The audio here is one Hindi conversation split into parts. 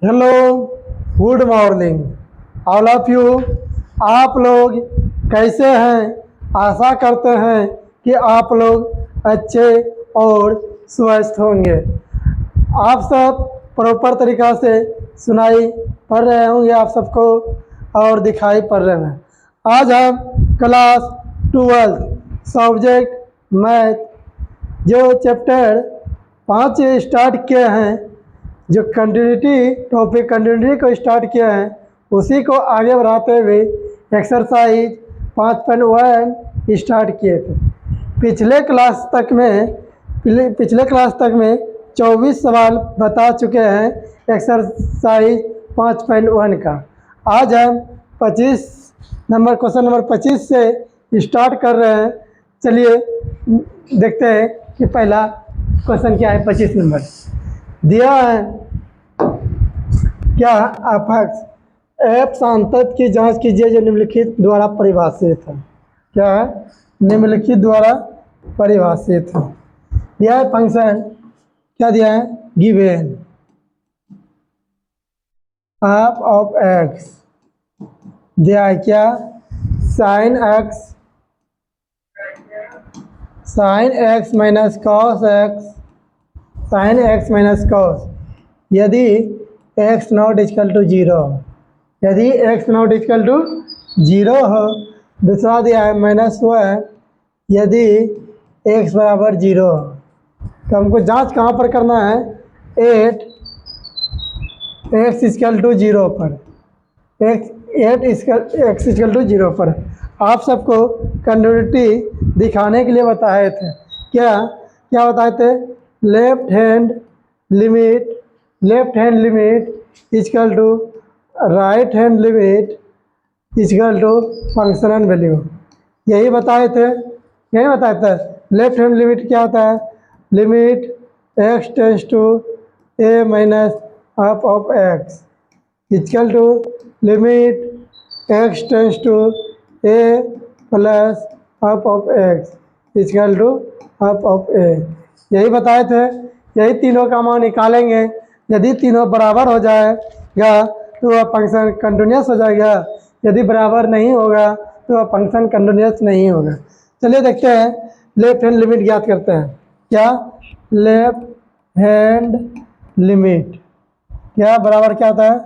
Hello, good morning all of you. आप लोग कैसे हैं? आशा करते हैं कि आप लोग अच्छे और स्वस्थ होंगे। आप सब प्रॉपर तरीक़ा से सुनाई पड़ रहे होंगे आप सबको और दिखाई पड़ रहे हैं। आज हम क्लास 12 सब्जेक्ट मैथ जो चैप्टर 5 स्टार्ट किए हैं, जो टॉपिक कंटिन्यूटी को स्टार्ट किया है, उसी को आगे बढ़ाते हुए एक्सरसाइज 5.1 स्टार्ट किए थे। पिछले क्लास तक में 24 सवाल बता चुके हैं एक्सरसाइज 5.1 का। आज हम 25 नंबर क्वेश्चन नंबर 25 से स्टार्ट कर रहे हैं। चलिए देखते हैं कि पहला क्वेश्चन क्या है। 25 नंबर दिया है, क्या एफ सांतत की जांच कीजिए जो निम्नलिखित द्वारा परिभाषित है। क्या है? निम्नलिखित द्वारा परिभाषित है। दिया है फंक्शन, क्या दिया है? गिवन एफ ऑफ एक्स दिया है, क्या? Sign x minus cos x, sign x minus cos यदि x नॉट इक्वल टू 0, यदि x नॉट इक्वल टू 0 हो। दूसरा दिया है -1 यदि x बराबर 0 हो। तो हमको जांच कहाँ पर करना है? 8 x इक्वल टू 0 पर, x इक्वल टू 0 पर। आप सबको कंटिन्यूटी दिखाने के लिए बताए थे। क्या क्या बताए थे? Left hand limit equal to right hand limit equal to functional value, यही बताए थे। लेफ्ट हैंड लिमिट क्या होता है? Limit x tends to a minus half of x equal to limit x tends to a plus half of x equal to half of a, यही बताए थे। यही तीनों का मान निकालेंगे। यदि तीनों बराबर हो जाएगा तो वह फंक्शन कंटिन्यूस हो जाएगा, यदि बराबर नहीं होगा तो वह फंक्शन कंटिन्यूस नहीं होगा। चलिए देखते हैं, लेफ्ट हैंड लिमिट ज्ञात करते हैं। क्या? लेफ्ट हैंड लिमिट क्या बराबर क्या होता है?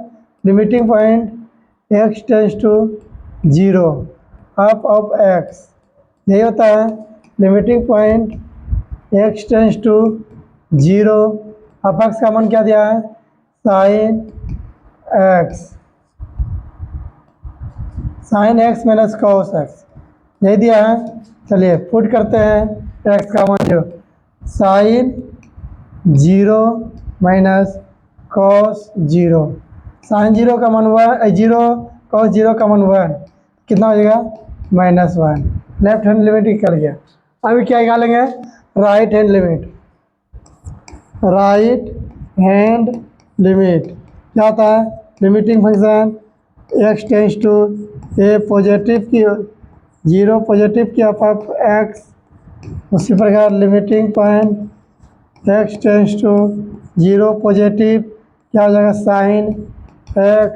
Limiting point x tends to 0 half of x, यही होता है limiting point x tends to 0। Half x का मान क्या दिया है? Sine x minus cos x, यही दिया है। चलिए पुट करते हैं, x का मान 0, साइन 0 माइनस कॉस 0, साइन 0 का मान 0, कॉस 0 का मान 1, कितना हो जाएगा? -1। लेफ्ट हैंड लिमिट निकल गया। अभी क्या निकालेंगे? Right hand limit. Right hand limit क्या होता है? Limiting function x tends to a positive की 0 पॉजिटिव की हाफ ऑफ x, उसी प्रकार limiting point x tends to 0 positive क्या हो जाएगा? Sine x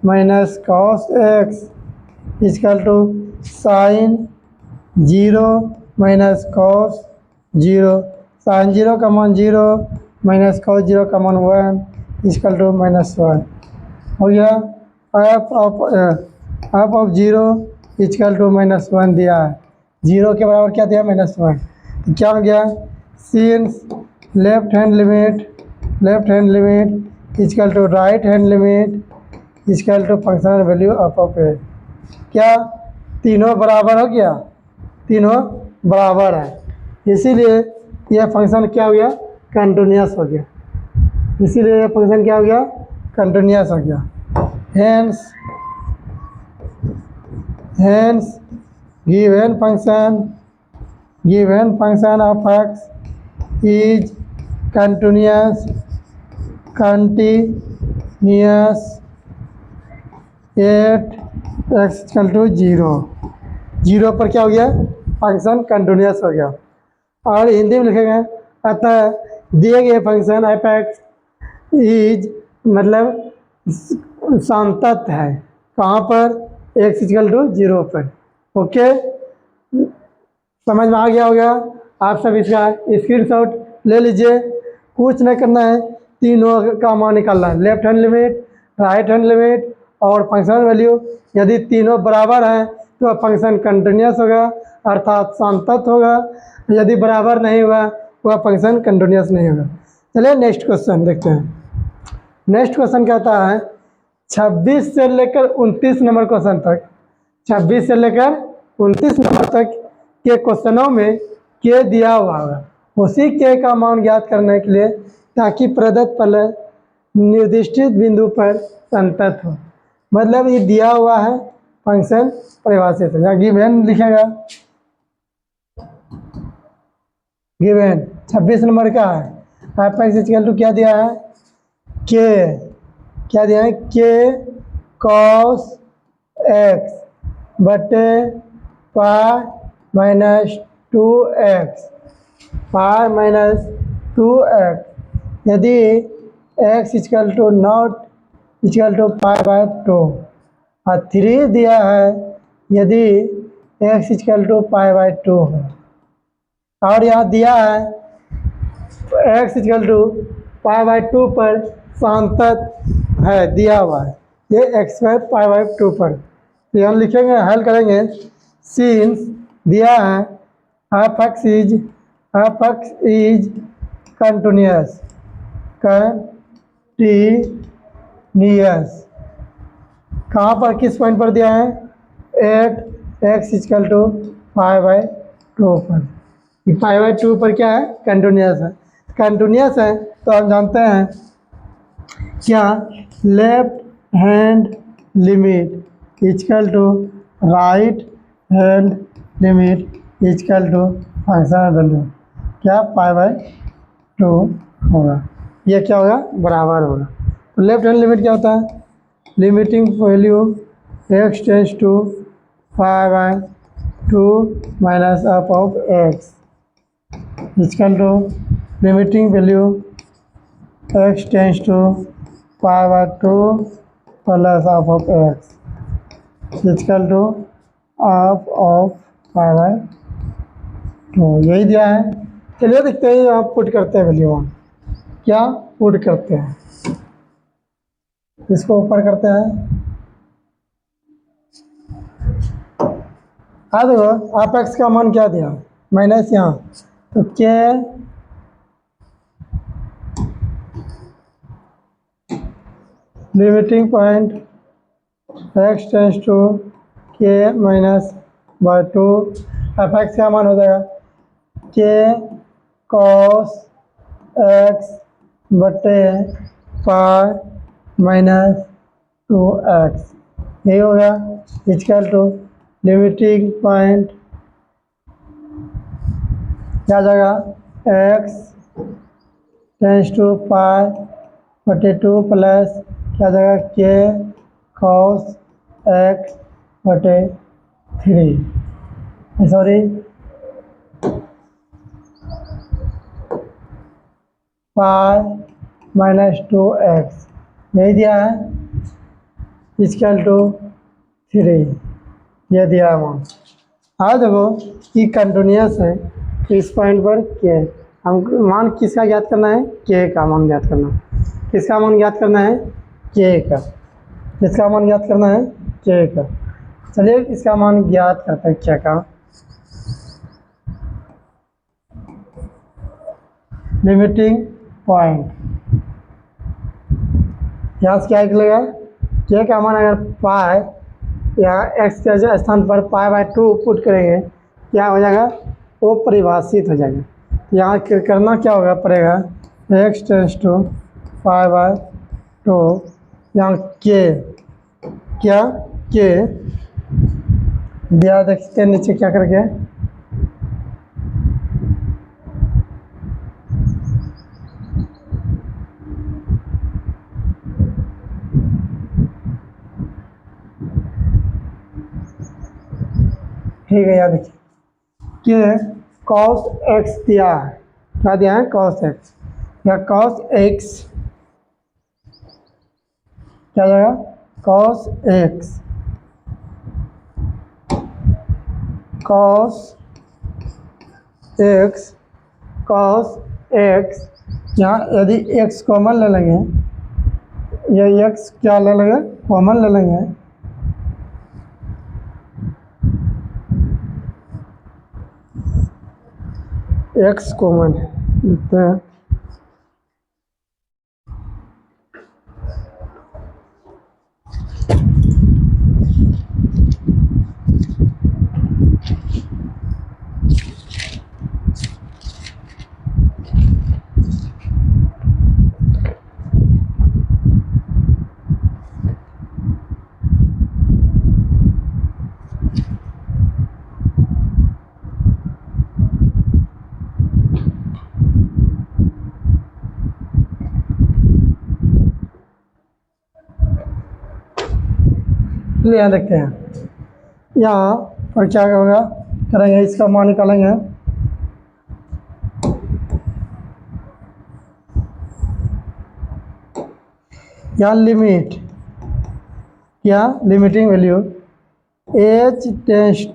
minus cos x equal to sine 0 minus cos 0, sine 0 का मान 0 माइनस कॉस 0 का मान 1 इक्वल टू -1 हो गया। हाफ ऑफ 0 इक्वल टू -1 दिया है। 0 के बराबर क्या दिया? -1। तो क्या हो गया? Since left hand limit equal to right hand limit equal to functional value of a, क्या तीनों बराबर हो गया? तीनों बराबर है, इसीलिए यह फंक्शन क्या हो गया? कंटिन्यूस हो गया। इसीलिए यह फंक्शन क्या हो गया? कंटिन्यूस हो गया। Hence given function of x is continuous at x equal to 0 पर क्या हो गया? फंक्शन कंटिन्यूस हो गया। और हिंदी में लिखेंगे, अतः दिए गए फंक्शन f(x) इज मतलब सांतत है, कहाँ पर, x इक्वल टू 0 पर। ओके, समझ में आ गया होगा। आप सब इसका स्क्रीनशॉट ले लीजिए, कुछ नहीं करना है, तीनों का मान निकालना है, left hand limit, right hand limit और फंक्शनल वैल्यू। यदि तीनों बराबर हैं तो फंक्शन कंटिन्यूस होगा अर्थात सांतत होगा, यदि बराबर नहीं हुआ वह फंक्शन कंटिन्यूस नहीं होगा। चलिए नेक्स्ट क्वेश्चन देखते हैं। नेक्स्ट क्वेश्चन कहता है 26 से लेकर 29 नंबर क्वेश्चन तक, 26 से लेकर 29 नंबर तक के क्वेश्चनों में के दिया हुआ होगा, उसी के का मान ज्ञात करने के लिए ताकि प्रदत्त फलन निर्दिष्ट बिंदु पर संतत हो। मतलब ये दिया हुआ है फंक्शन परिभाषित है, गिवन लिखेगा, गिवन 26 नंबर का है, एफ एक्स इक्वल टू क्या दिया है, के, क्या दिया है, के कॉस एक्स बटे pi minus 2x, pi minus 2x, यदि x equal to not equal to pi by 2 और 3 दिया है यदि x equal to pi by 2 है, और यहाँ दिया है x equal to pi by 2 पर सांतत है, दिया हुआ है ये x स्क्वायर पाई बाय 2 पर। तो हम लिखेंगे, हल करेंगे, सिंस दिया है एफ एक्स इज कंटिन्यूस, कहाँ पर किस पॉइंट पर दिया है, at x equal to pi by 2 पर। पाई बाय 2 पर क्या है, कंटिन्यूस है, कंटिन्यूस है तो हम जानते हैं क्या, left hand limit equal to right hand limit equal to functional value, क्या पाई बाय 2 होगा, ये क्या होगा, बराबर होगा। तो लेफ्ट हैंड लिमिट क्या होता है, limiting value x tends to pi by 2 minus f of x equal to limiting value x tends to pi by 2 plus f of x equal to f of pi by 2, यही दिया है। चलिए देखते हैं आप पुट करते हैं वैल्यू, हम क्या पुट करते हैं, इसको ऊपर करते हैं, हाँ देखो आप एक्स का मान क्या दिया, माइनस यहाँ, तो के limiting point x tends to के माइनस बाय 2, एफ एक्स का मान हो जाएगा के कॉस एक्स बटे पाई माइनस 2x, यही होगा, इक्वल टू लिमिटिंग पॉइंट क्या जाएगा, x टेंस टू पाई बटे 2 प्लस क्या जाएगा, के कॉस एक्स बटे 3, सॉरी पाई माइनस 2x, यही दिया है, इक्वल टू 3, ये दिया है मान। हाँ देखो ये कंटिन्यूस है, इस पॉइंट पर के, हम मान किसका ज्ञात करना है, के का मान ज्ञात करना है, किसका मान ज्ञात करना है, के का, किसका मान ज्ञात करना है, के का। चलिए इसका मान ज्ञात करते हैं के का, लिमिटिंग पॉइंट, यहाँ से क्या निकलेगा, के का मान अगर पाई, यहाँ एक्स के स्थान पर पाई बाय 2 पुट करेंगे क्या हो जाएगा, वो परिभाषित हो जाएगा। यहाँ करना क्या होगा पड़ेगा, x tends to pi by 2, यहाँ के, क्या के दिया, देखते हैं नीचे क्या करके, ठीक है, याद देखिए कि कॉस एक्स दिया है, क्या दिया है, कॉस एक्स, या कॉस एक्स क्या हो जाएगा cos x, cos x, cos x, यहाँ यदि एक्स कॉमन ले लेंगे, ये एक्स क्या ले लेंगे कॉमन ले लेंगे, एक्स कॉमन लिखते हैं, चलिए यहाँ देखते हैं, यहाँ पर क्या होगा करेंगे, इसका मान निकालेंगे, यहाँ लिमिट, क्या limiting value h tends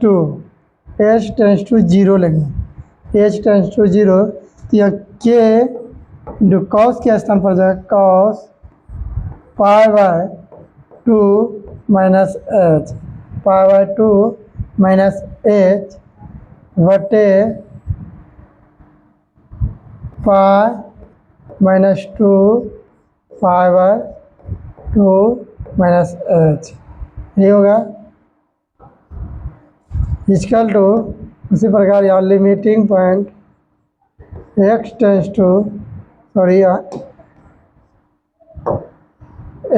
to zero लेंगे, एच टेंस टू जीरो, तो यहाँ के इंटू कॉस के स्थान पर जाएगा cos pi by two minus h, pi by two minus h बटे pi minus two pi by two minus h, ये होगा इक्वल टू, उसी प्रकार यहाँ limiting point x tends to, sorry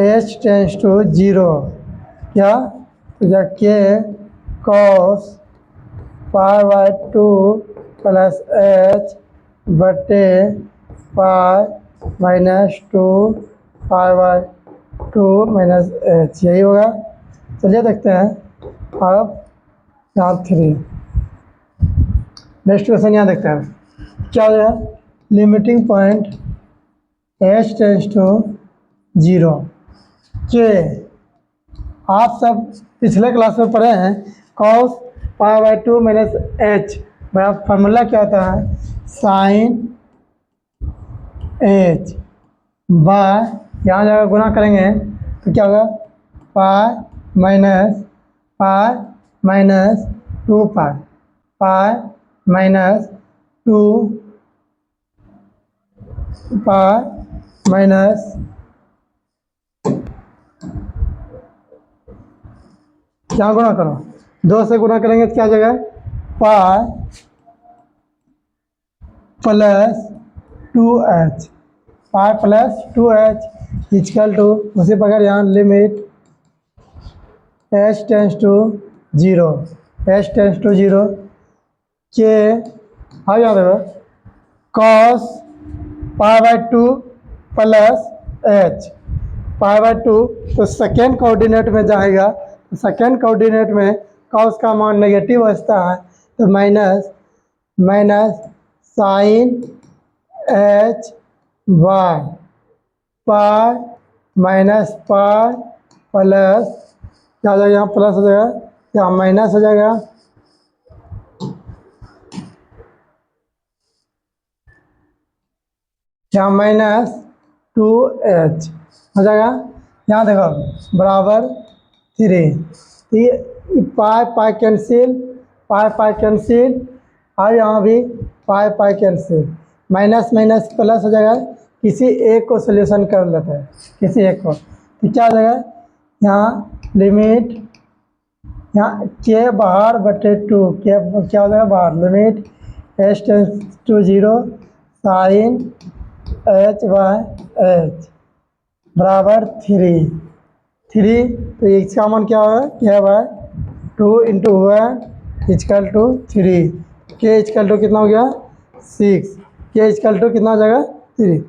h tends to zero, क्या तो क्या के cos pi by two plus H बटे pi minus two pi by two minus H, यही होगा। चलिए देखते हैं अब यहाँ 3, नेक्स्ट क्वेश्चन यहाँ देखते हैं क्या है, limiting point h tends to zero के, आप सब पिछले क्लास में पढ़े हैं cos pi by two minus h, बराबर फार्मूला क्या होता है साइन एच बाय, यहाँ जाकर गुना करेंगे तो क्या होगा पाई minus two pi minus two pi minus, यहाँ गुना करो, 2 से गुना करेंगे तो क्या आ जाएगा pi plus two h, pi plus two h equal to, उसी प्रकार यहाँ limit h tends to zero, h tends to zero के, हाँ याद है cos pi by two plus h, pi by two, तो सेकेंड कोऑर्डिनेट में जाएगा, सेकेंड कोऑर्डिनेट में कॉस का मान नेगेटिव बचता है, तो minus sine h y pi minus pi plus, क्या हो जाएगा यहाँ प्लस हो जाएगा, यहाँ माइनस हो जाएगा, यहाँ माइनस टू एच हो जाएगा, यहाँ देखो बराबर 3, तो पाई कैंसिल, पाई कैंसिल, और यहाँ भी pi cancel, minus minus plus हो जाएगा, किसी एक को सोल्यूशन कर लेते हैं, किसी एक को, तो क्या हो जाएगा यहाँ लिमिट, यहाँ के बाहर बटे टू, के क्या हो जाएगा बाहर, limit h tends to zero sine h by h बराबर 3, तो इसका मान क्या होगा k by two into one equal to 3, k equal to कितना हो गया 6, के इक्वल टू कितना हो जाएगा 3,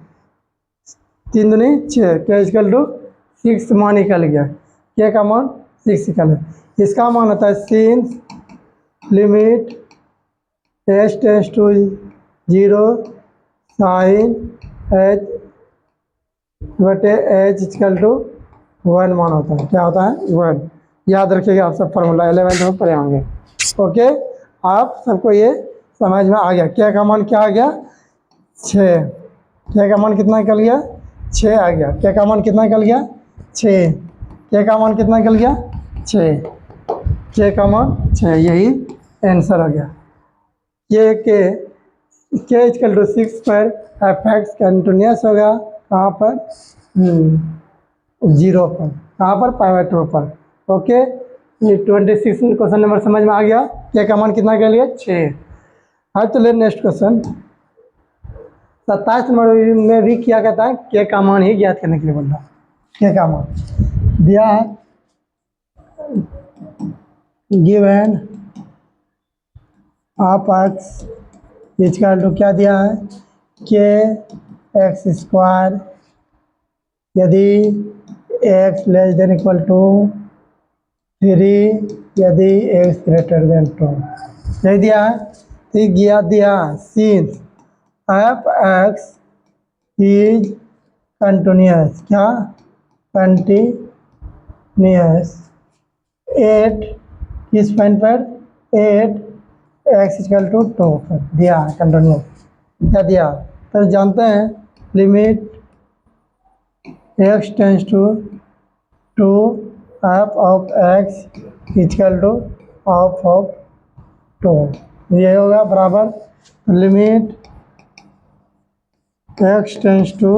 3 दूनी 6, के इक्वल टू 6 मान निकल गया, के का मान 6 निकल है, इसका मान होता है since limit h tends to zero sine h बटे एच इक्वल टू 1 मान होता है। क्या होता है? 1। याद रखिएगा, आप सब फार्मूला 11th में पढ़े होंगे। ओके, आप सबको ये समझ में आ गया। क्या का मान क्या आ गया? 6। क्या का मान कितना निकल गया? 6 आ गया। क्या का मान कितना निकल गया? 6। क्या का मान कितना निकल गया? 6। क्या का मान 6, यही आंसर हो गया। ये के इक्वल टू 6 पर एफ एक्स कंटिन्यूस होगा कहाँ पर? 0 पर। कहाँ पर? पाई/2 पर। ओके, ये 26 क्वेश्चन नंबर समझ में आ गया। क्या का मान कितना के लिए? 6। अब चलिए नेक्स्ट क्वेश्चन 27 नंबर में भी क्या कहता है? के का मान ही ज्ञात करने के लिए बोल रहा है। के का मान दिया है, given of x equal to क्या दिया है? के एक्स स्क्वायर यदि x less than equal to 3, यदि एक्स ग्रेटर देन 2। यही दिया है। ठीक दिया since f x is continuous, क्या? कंटिन्यूस 8 किस पॉइंट पर? 8 एक्स इक्वल टू 2 पर दिया है कंटिन्यूस। क्या दिया? तो जानते हैं limit x tends to 2 f of x equal to of 2। ये होगा बराबर limit x tends to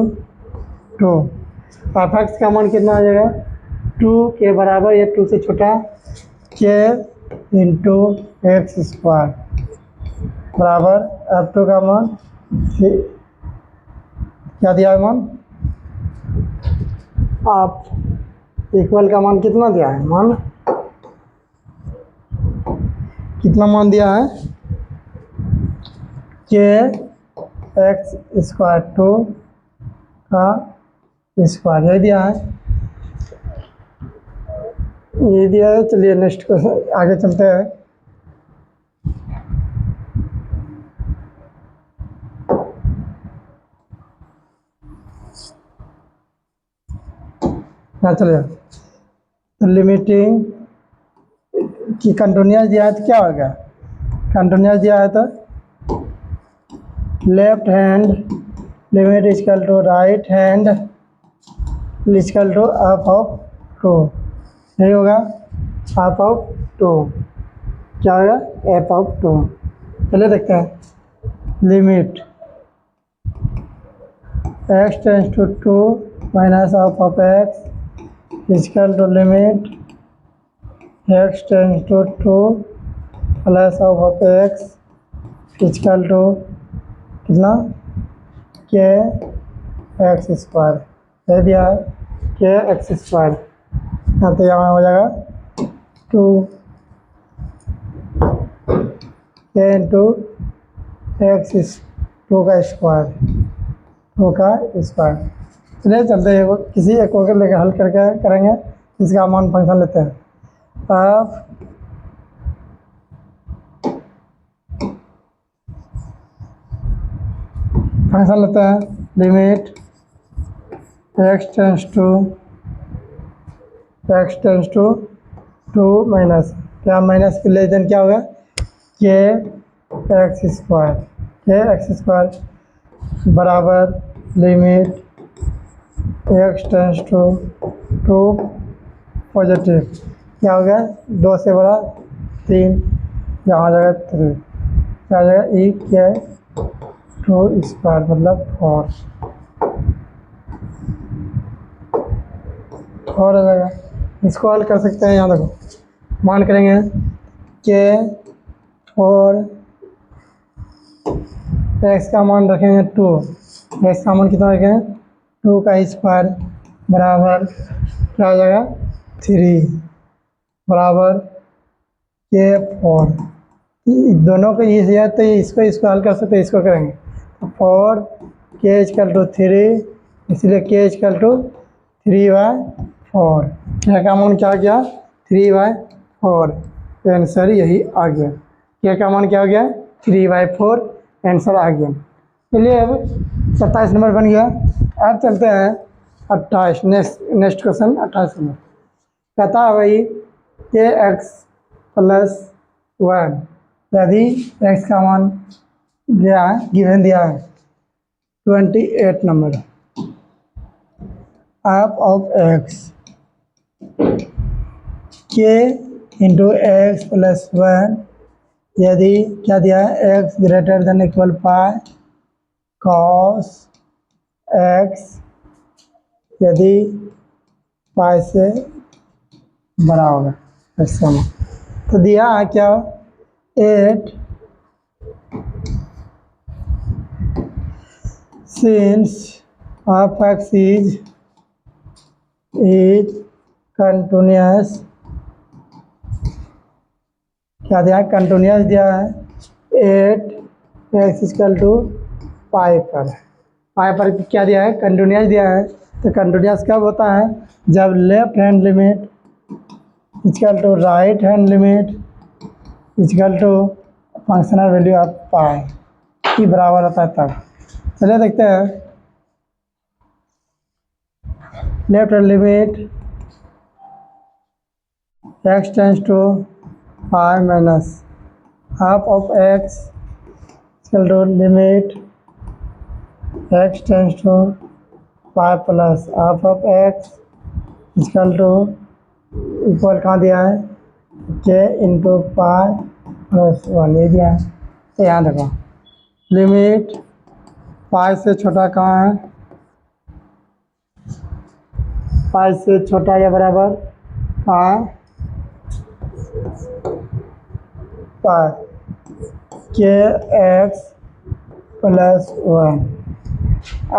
2। F x का मान कितना आ जाएगा? 2 के बराबर या 2 से छोटा के इंटू एक्स स्क्वायर बराबर F2 का मान क्या दिया है? मान आप इक्वल का मान कितना दिया है? मान कितना मान दिया है? के एक्स स्क्वायर 2 का स्क्वायर, यही दिया है। ये दिया है। चलिए नेक्स्ट क्वेश्चन आगे चलते हैं। चलिए लिमिटिंग की कंटिन्यूस दिया है तो क्या होगा? कंटिन्यूस दिया है तो left hand limit equal to right hand equal to f of 2। यही होगा एफ ऑफ 2। क्या होगा? F of 2। चलिए देखते हैं। Limit x tends to 2 minus f of x equal to limit x tends to 2 plus of x equal to कितना? K x square. दे दिया है के एक्स स्क्वायर। यहाँ तो यहाँ हो जाएगा 2 के इंटू एक्स 2 का स्क्वायर, 2 का स्क्वायर। चलिए चलते हैं किसी एक को लेकर हल करके करेंगे। इसका मान फंक्शन लेते हैं। अब फंक्शन लेते हैं limit x tends to 2 minus क्या? माइनस के लेस देन क्या होगा? के एक्स स्क्वायर बराबर limit x tends to 2 positive क्या हो गया? 2 से बड़ा 3, यहाँ आ जाएगा 3, क्या आ जाएगा? ई क्या है? 2 स्क्वायर मतलब 4 आ जाएगा। इसको हल कर सकते हैं। यहाँ देखो मान करेंगे के 4 एक्स का मान रखेंगे 2, एक्स का मान कितना रखेंगे? 2 का स्क्वायर बराबर क्या हो जाएगा? 3 बराबर के 4। दोनों को ये है तो इसको हल कर सकते हैं। इसको करेंगे 4 के इक्वल टू 3, इसलिए के इक्वल टू 3/4। क्या का मान क्या गया? 3/4। आंसर यही आ गया। क्या का मान क्या हो गया? 3/4 आंसर आ गया। चलिए अब 27 नंबर बन गया। अब चलते हैं 28 नेक्स्ट क्वेश्चन 28 नंबर कहता है भाई के एक्स प्लस 1 यदि एक्स का मान दिया है गिवन दिया है 28 नंबर एफ ऑफ एक्स के इंटू एक्स प्लस 1 यदि क्या दिया है x greater than equal pi cos x यदि पाई से बड़ा होगा एक्स का मान तो दिया है क्या 8 since f x is continuous क्या दिया है कंटिन्यूस दिया है 8 एक्स इक्वल टू पाई पर क्या दिया है कंटिन्यूस दिया है तो कंटिन्यूस कब होता है जब left hand limit equal to right hand limit equal to functional value of pi की बराबर होता है तब। चलिए देखते हैं left hand limit x tends to pi minus half of x equal to limit x tends to pi plus half of x equal to equal कहाँ दिया है के इंटू पाई प्लस 1 ये दिया है। तो यहाँ देखो लिमिट पाई से छोटा कहाँ है पाई से छोटा या बराबर कहाँ है पाई के एक्स प्लस 1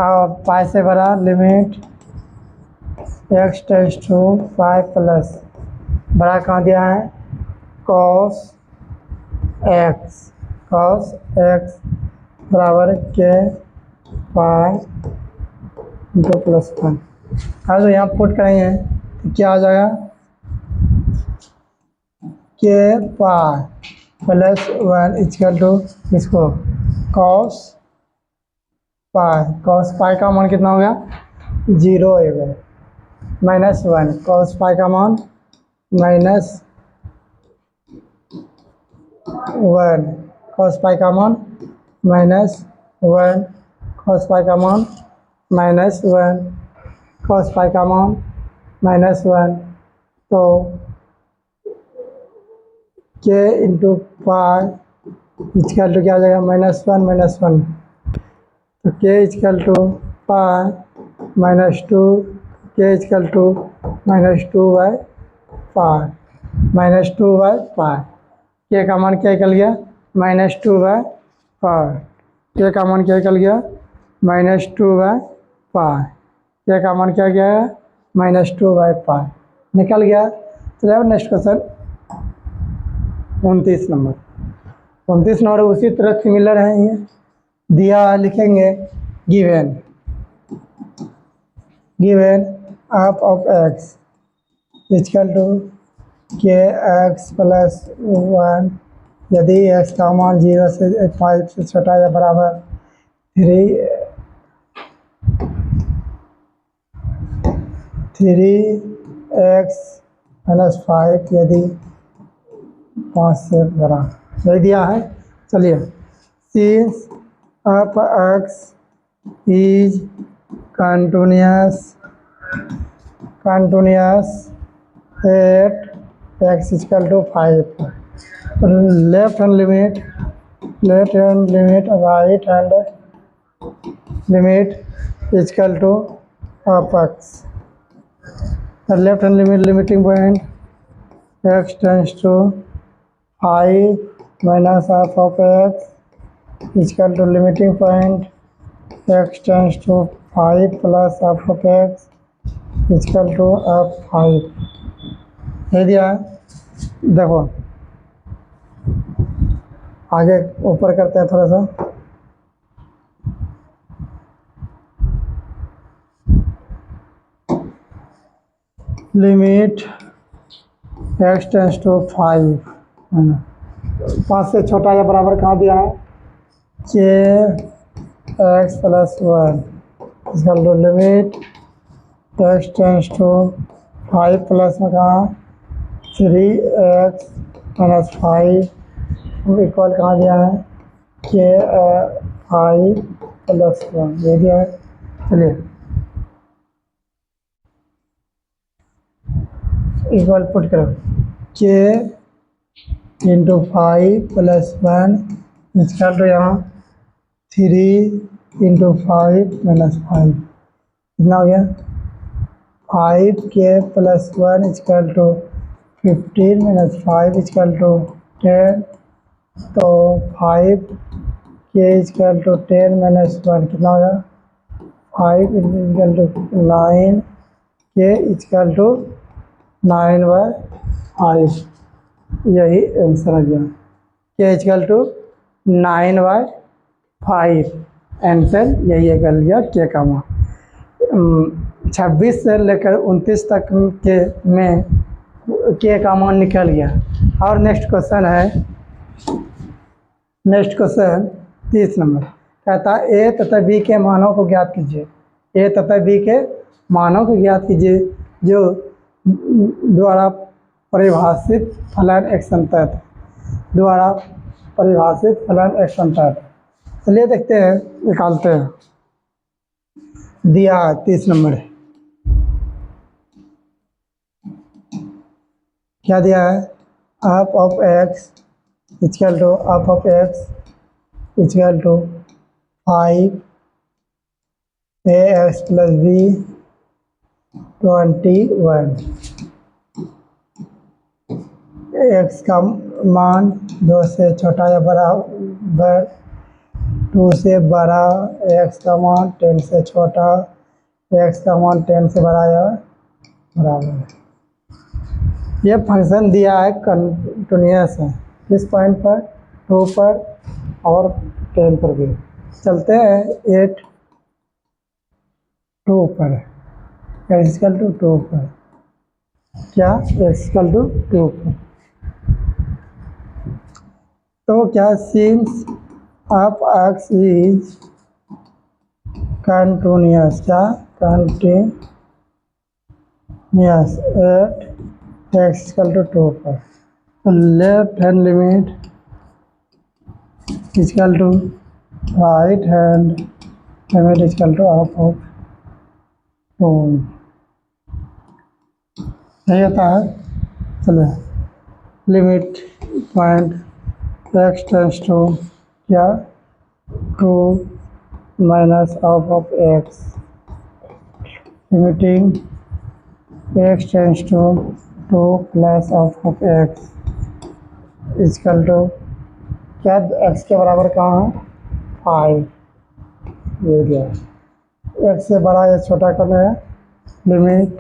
और पाई से बड़ा limit x tends to pi plus बड़ा कहाँ दिया है कॉस एक्स बराबर के पाई इंटू प्लस 1 तो यहाँ पुट करेंगे तो क्या आ जाएगा के पाई प्लस 1 इक्वल टू इसको कॉस पाई का मान कितना हो गया 0 है माइनस 1 कॉस पाई का मान माइनस 1 कॉस पाई का मान माइनस 1 कॉस पाई का मान माइनस 1 कॉस पाई का मान माइनस 1 तो के इंटू पाई इक्वल टू क्या आ जाएगा -1 तो के इक्वल टू पाई -2 के इक्वल टू -2/पाई के का मान क्या निकल गया -2/पाई के का मान क्या निकल गया -2/पाई के का मान क्या गया है -2/पाई निकल गया। तो जब नेक्स्ट क्वेश्चन 29 नंबर उसी तरह सिमिलर है ये दिया लिखेंगे given f of x equal to k x plus 1 यदि एक्स का मान 0 से 5 से छोटा या बराबर 3x - 5 यदि 5 से बड़ा यही दिया है। चलिए since f x is continuous at x equal to 5 left hand limit right hand limit equal to f x the left hand limiting point x tends to 5 minus half of x equal to limiting point x tends to 5 plus half of x equal to f5 ये दिया है। देखो आगे ऊपर करते हैं थोड़ा सा लिमिट x टेंस टू 5 5 से छोटा या बराबर कहाँ दिया है के x प्लस 1 इसका limit x tends to 5 plus में कहाँ 3x माइनस 5 इक्वल कहाँ दिया है के 5 प्लस 1 ये दिया है। चलिए इक्वल पुट करो के इंटू 5 प्लस 1 इसका तो यहाँ 3 इंटू 5 माइनस 5 कितना हो गया 5 के plus 1 equal to 15 minus 5 equal to 10 तो 5 के इक्वल टू 10 माइनस 1 कितना होगा 5 इक्वल टू 9 के इक्वल टू 9/5 यही आंसर आ गया के इक्वल टू 9/5 आंसर यही निकल गया के का मान। 26 से लेकर 29 तक के में के का मान निकल गया। और नेक्स्ट क्वेश्चन है, नेक्स्ट क्वेश्चन 30 नंबर कहता है ए तथा बी के मानों को ज्ञात कीजिए। ए तथा बी के मानों को ज्ञात कीजिए जो द्वारा परिभाषित फलन एक संतत द्वारा परिभाषित फलन एक संतत। चलिए देखते हैं निकालते हैं। दिया 30 नंबर क्या दिया है f of x equal to f of x equal to 5 ax plus b 21 x का मान 2 से छोटा या बराबर 2 से बड़ा x का मान 10 से छोटा x का मान 10 से बड़ा या बराबर है। ये फंक्शन दिया है कंटिन्यूअस है किस पॉइंट पर 2 पर और 10 पर भी। चलते हैं 8 2 पर एक्सिकल टू 2 पर क्या एक्सिकल टू 2 पर तो क्या since of x is continuous क्या continuous at x equal to 2 पर तो left hand limit equal to right hand limit equal to half of 2 यही होता है। चलिए limit point x tends to क्या 2 minus half of x limiting x tends to 2 plus half of x equal to क्या एक्स के बराबर कहाँ है 5 ये गया एक्स से बड़ा या छोटा करना है limit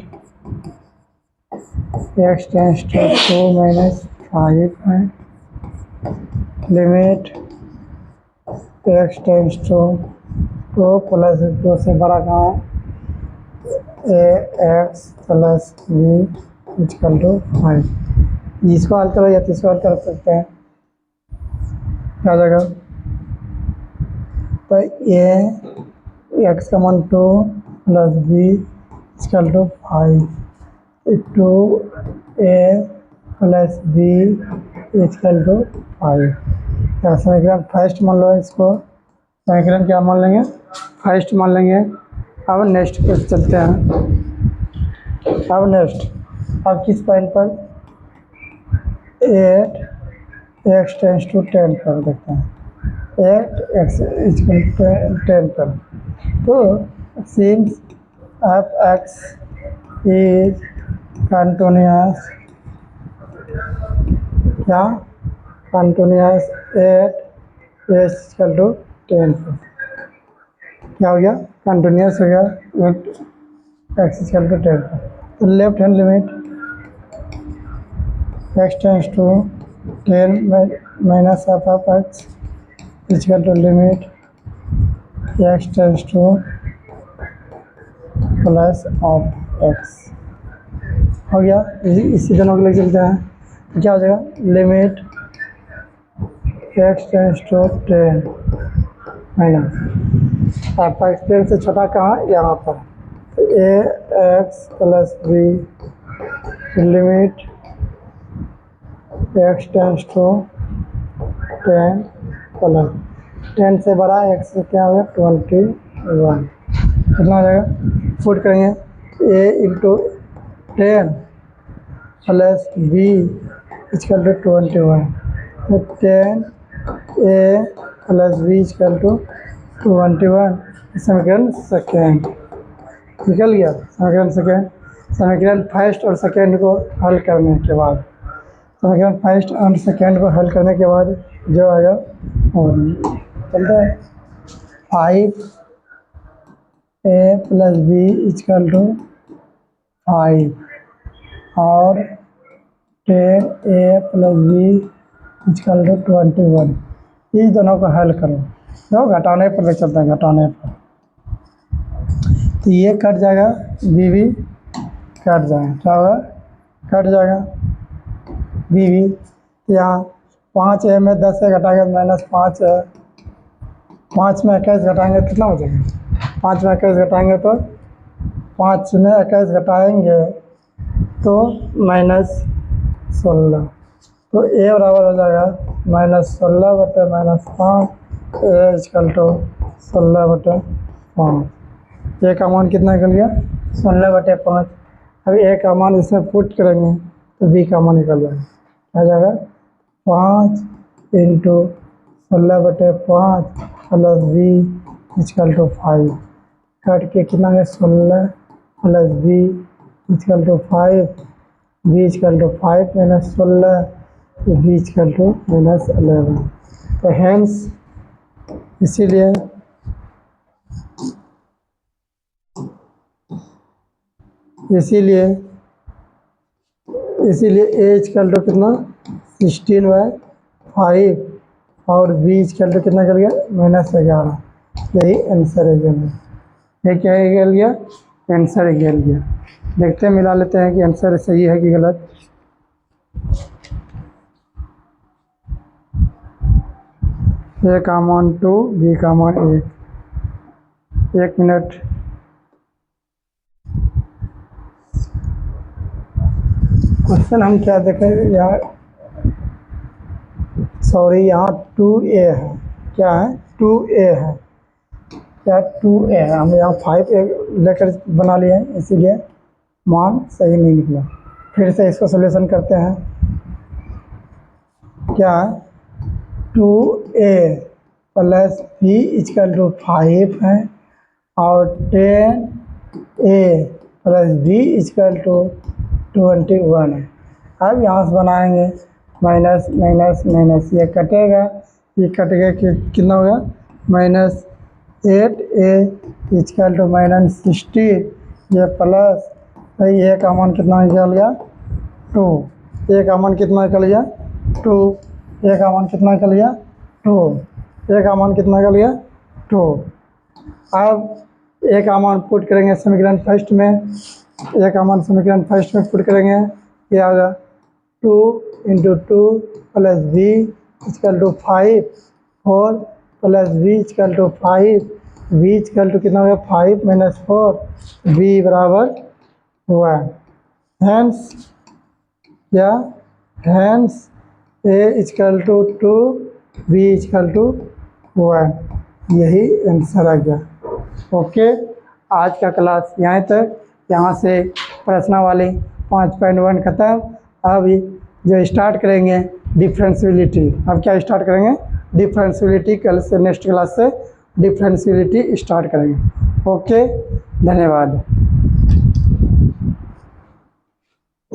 x tends to 2 minus 5 है limit x tends to 2 plus 2 से बड़ा कहाँ है x plus b equal to 5। इसको हल करो या तो इसको हल कर सकते हैं क्या जाएगा तो ए एक्स का मान 2 plus b equal to 5 2a plus b equal to 5। क्या समीकरण फर्स्ट मान लो इसको समीकरण क्या मान लेंगे फर्स्ट मान लेंगे। अब नेक्स्ट पे चलते हैं। अब नेक्स्ट अब किस पॉइंट पर 8 एक्स टेंस टू 10 पर देखते हैं 8 एक्स इक्वल टू 10 पर तो since f x is continuous क्या continuous at x equal to 10 पर क्या हो गया कंटिन्यूअस हो गया एट एक्स इक्वल टू 10 पर तो left hand limit x tends to 10 minus half of x equal to limit x tends to plus of x हो गया। इसी दोनों के लिए चलते हैं तो क्या हो जाएगा limit x tends to 10 minus आपका एक्स 10 से छोटा कहाँ यहाँ पर तो x plus b limit x tends to 10 plus 10 से बड़ा एक्स से क्या होगा 21, कितना हो जाएगा, पुट करेंगे a into 10 plus b equal to 21, तो 10 a plus b equal to 21, समीकरण सेकेंड निकल गया। समीकरण सेकेंड, समीकरण फर्स्ट और सेकेंड को हल करने के बाद, समीकरण फर्स्ट और सेकेंड को हल करने के बाद जो आएगा और चलता है 5 ए प्लस बी इक्वल टू 5 और 10 a plus b equal to 21, इस दोनों को हल करो, जो घटाने पर ले चलते हैं, घटाने पर तो ये कट जाएगा, बी भी कट जाएगा, क्या होगा, कट जाएगा बी भी। तो यहाँ 5 ए में 10 से घटाएंगे -5 है, 5 में 21 घटाएंगे कितना हो जाएगा, 5 में 21 घटाएंगे तो 5 में 21 घटाएंगे तो -16, तो ए बराबर हो जाएगा -16 बटे -5 ए इक्वल टू 16/5। ए का मान कितना निकल गया 16/5। अब ए का मान इसमें पुट करेंगे तो बी का मान निकल जाएगा, आ जाएगा 5 into 16/5 plus b equal to 5, cut के कितना है 16 plus b equal to 5, b equal to 5 minus 16, तो बी इक्वल टू -11। तो हेंस इसीलिए ए इक्वल टू कितना 16/5 और बी इक्वल टू कितना कर गया -11, यही आंसर है गया। ये क्या है गया, आंसर है गया। देखते हैं, मिला लेते हैं कि आंसर सही है कि गलत। ए का मान 2, बी का मान 1। 1 मिनट, क्वेश्चन हम क्या देखें यार, सॉरी यहाँ 2a है, क्या है 2a है, क्या 2a है, हम यहाँ 5a लेकर बना लिए हैं, इसीलिए मान सही नहीं निकला। फिर से इसको सॉल्यूशन करते हैं, क्या है 2a plus b equal to 5 है और 10a plus b equal to 21 है। अब यहाँ से बनाएंगे माइनस माइनस माइनस, ये कटेगा, ये कट गया कि कितना होगा -8a इक्वल टू -16, ये प्लस, तो ए का मान कितना निकल गया 2, ए का मान कितना निकल गया 2, ए का मान कितना निकल गया 2, ए का मान कितना निकल गया 2। अब ए का मान पुट करेंगे समीकरण फर्स्ट में, ए का मान समीकरण फर्स्ट में पुट करेंगे, ये आएगा 2 into 2 plus b equal to 5, 4 plus b equal to 5, b equal to कितना हो गया 5 माइनस 4, बी बराबर 1। हेंस क्या, hence a equal to 2, b equal to 1, यही आंसर आ गया। ओके, आज का क्लास यहाँ तक, यहाँ से प्रश्नावली 5.1 खत्म। अब जो स्टार्ट करेंगे डिफरेंशियलिटी, अब क्या स्टार्ट करेंगे डिफरेंशियलिटी, कल से नेक्स्ट क्लास से डिफरेंशियलिटी स्टार्ट करेंगे। ओके, धन्यवाद।